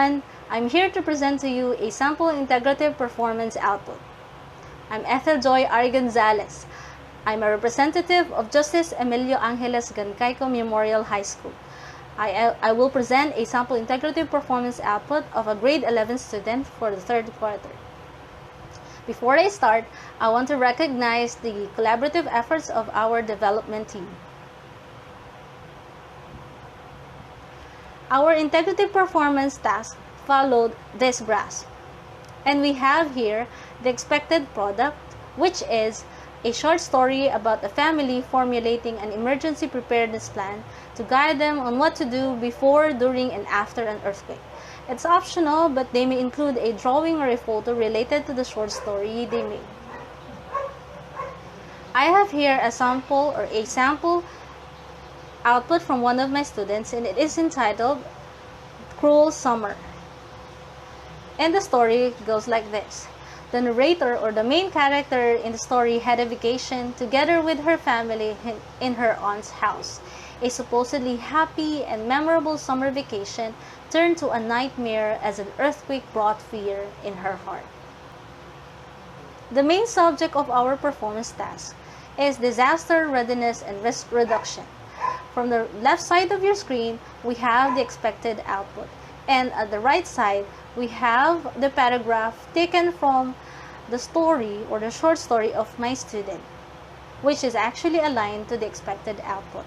everyone. I'm here to present to you a sample integrative performance output. I'm Ethel Gonzales. I'm a representative of Justice Emilio Angeles Gancayco Memorial High School. I will present a sample integrative performance output of a grade 11 student for the third quarter. Before I start, I want to recognize the collaborative efforts of our development team. Our integrative performance task followed this graph, and we have here the expected product, which is a short story about a family formulating an emergency preparedness plan to guide them on what to do before, during, and after an earthquake. It's optional, but they may include a drawing or a photo related to the short story they made. I have here a sample output from one of my students, and it is entitled Cruel Summer. And the story goes like this. The narrator, or the main character in the story, had a vacation together with her family in her aunt's house. A supposedly happy and memorable summer vacation turned to a nightmare as an earthquake brought fear in her heart. The main subject of our performance task is disaster readiness and risk reduction. From the left side of your screen, we have the expected output, and at the right side, we have the paragraph taken from the story or the short story of my student, which is actually aligned to the expected output.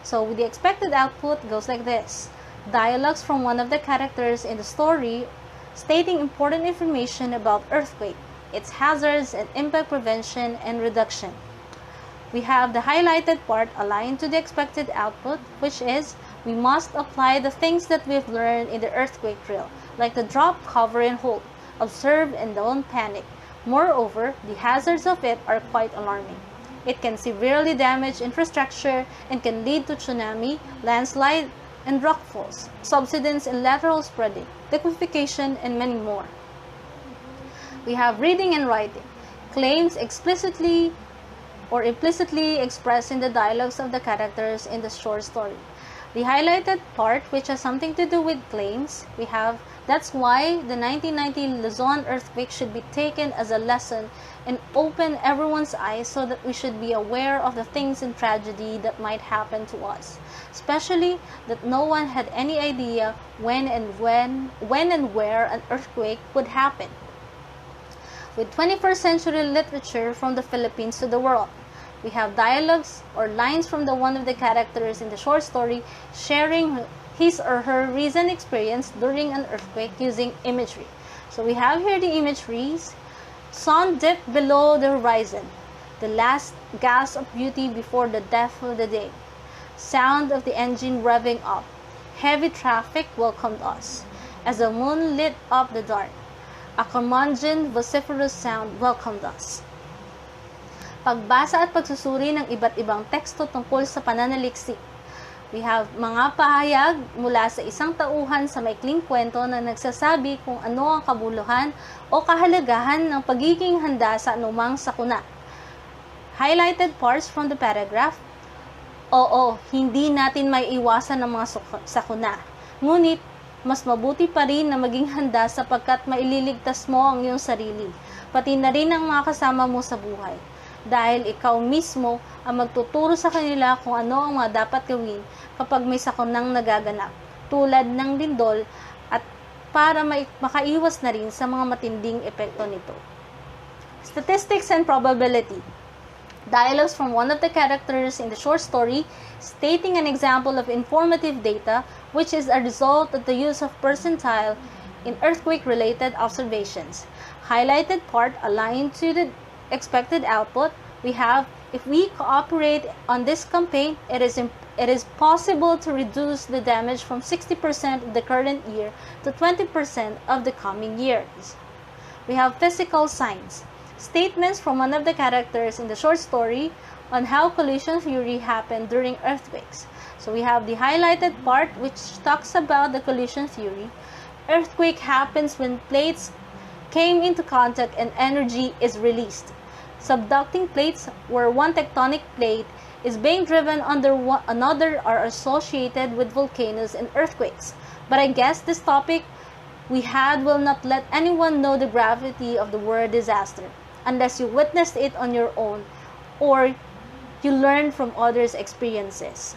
So the expected output goes like this. Dialogues from one of the characters in the story stating important information about earthquake, its hazards and impact prevention and reduction. We have the highlighted part aligned to the expected output, which is we must apply the things that we've learned in the earthquake drill, like the drop, cover, and hold, observe, and don't panic. Moreover, the hazards of it are quite alarming. It can severely damage infrastructure and can lead to tsunami, landslide, and rockfalls, subsidence and lateral spreading, liquefaction, and many more. We have reading and writing, claims explicitly or implicitly expressed in the dialogues of the characters in the short story. The highlighted part, which has something to do with claims, we have that's why the 1990 Luzon earthquake should be taken as a lesson and open everyone's eyes so that we should be aware of the things and tragedy that might happen to us, especially that no one had any idea when and where an earthquake would happen. With 21st century literature from the Philippines to the world, we have dialogues or lines from one of the characters in the short story sharing his or her recent experience during an earthquake using imagery. So we have here the imageries. Sun dipped below the horizon, the last gasp of beauty before the death of the day. Sound of the engine revving up. Heavy traffic welcomed us as the moon lit up the dark. A curmudgeon vociferous sound welcomed us. Pagbasa at pagsusuri ng iba't ibang teksto tungkol sa pananaliksik. We have mga pahayag mula sa isang tauhan sa maikling kwento na nagsasabi kung ano ang kabuluhan o kahalagahan ng pagiging handa sa anumang sakuna. Highlighted parts from the paragraph. Oo, hindi natin may iwasan ng mga sakuna. Ngunit, mas mabuti pa rin na maging handa sapagkat maililigtas mo ang iyong sarili, pati na rin ang mga kasama mo sa buhay. Dahil ikaw mismo ang magtuturo sa kanila kung ano ang mga dapat gawin kapag may sakunang nagaganap, tulad ng lindol, at para makaiwas na rin sa mga matinding epekto nito. Statistics and probability. Dialogues from one of the characters in the short story stating an example of informative data which is a result of the use of percentile in earthquake-related observations. Highlighted part aligned to the expected output. We have, if we cooperate on this campaign, it is possible to reduce the damage from 60% of the current year to 20% of the coming years. We have physical signs. Statements from one of the characters in the short story on how collision theory happened during earthquakes. So we have the highlighted part which talks about the collision theory. Earthquake happens when plates came into contact and energy is released. Subducting plates, where one tectonic plate is being driven under another, are associated with volcanoes and earthquakes. But I guess this topic we had will not let anyone know the gravity of the word disaster unless you witnessed it on your own or you learned from others' experiences.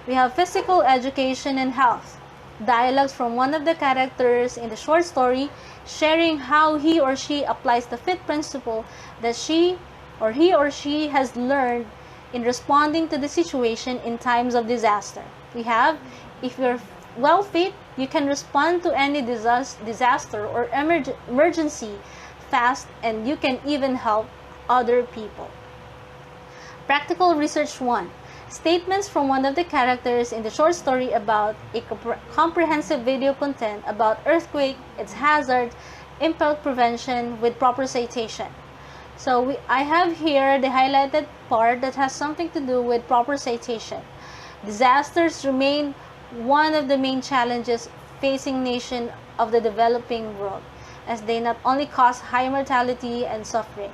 We have physical education and health. Dialogues from one of the characters in the short story sharing how he or she applies the fit principle that he or she has learned in responding to the situation in times of disaster. We have, if you're well fit, you can respond to any disaster or emergency fast, and you can even help other people. Practical Research 1. Statements from one of the characters in the short story about a comprehensive video content about earthquake, its hazard, impact prevention with proper citation. So I have here the highlighted part that has something to do with proper citation. Disasters remain one of the main challenges facing nations of the developing world, as they not only cause high mortality and suffering,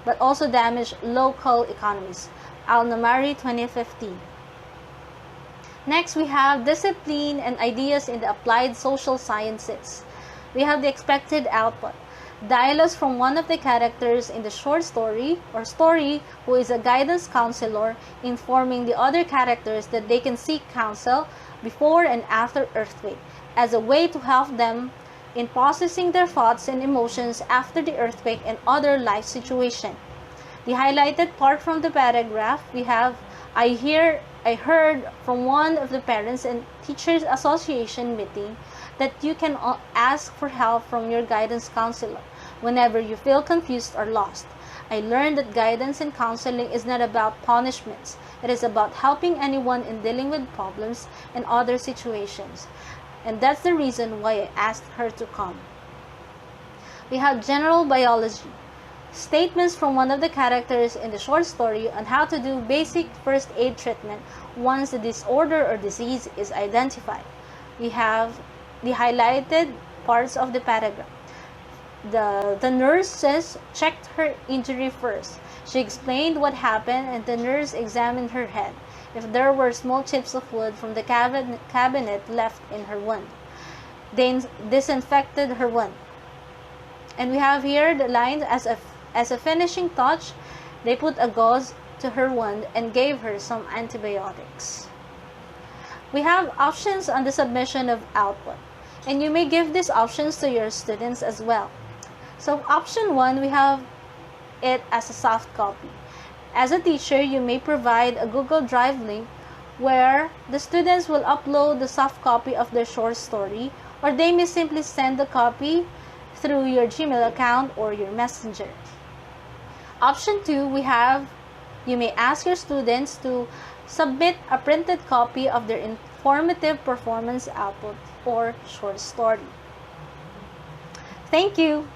but also damage local economies. Al-Namari, 2015. Next, we have discipline and ideas in the applied social sciences. We have the expected output. Dialogues from one of the characters in the short story who is a guidance counselor informing the other characters that they can seek counsel before and after earthquake as a way to help them in processing their thoughts and emotions after the earthquake and other life situations. The highlighted part from the paragraph, we have, I heard from one of the Parents and Teachers Association meeting that you can ask for help from your guidance counselor whenever you feel confused or lost. I learned that guidance and counseling is not about punishments. It is about helping anyone in dealing with problems and other situations. And that's the reason why I asked her to come. We have general biology. Statements from one of the characters in the short story on how to do basic first aid treatment once the disorder or disease is identified. We have the highlighted parts of the paragraph. The nurses checked her injury first. She explained what happened and the nurse examined her head if there were small chips of wood from the cabinet left in her wound. They disinfected her wound. And we have here the line, as a finishing touch, they put a gauze to her wound and gave her some antibiotics. We have options on the submission of output, and you may give these options to your students as well. So option 1, we have it as a soft copy. As a teacher, you may provide a Google Drive link where the students will upload the soft copy of their short story, or they may simply send the copy through your Gmail account or your Messenger. Option 2, we have, you may ask your students to submit a printed copy of their informative performance output or short story. Thank you.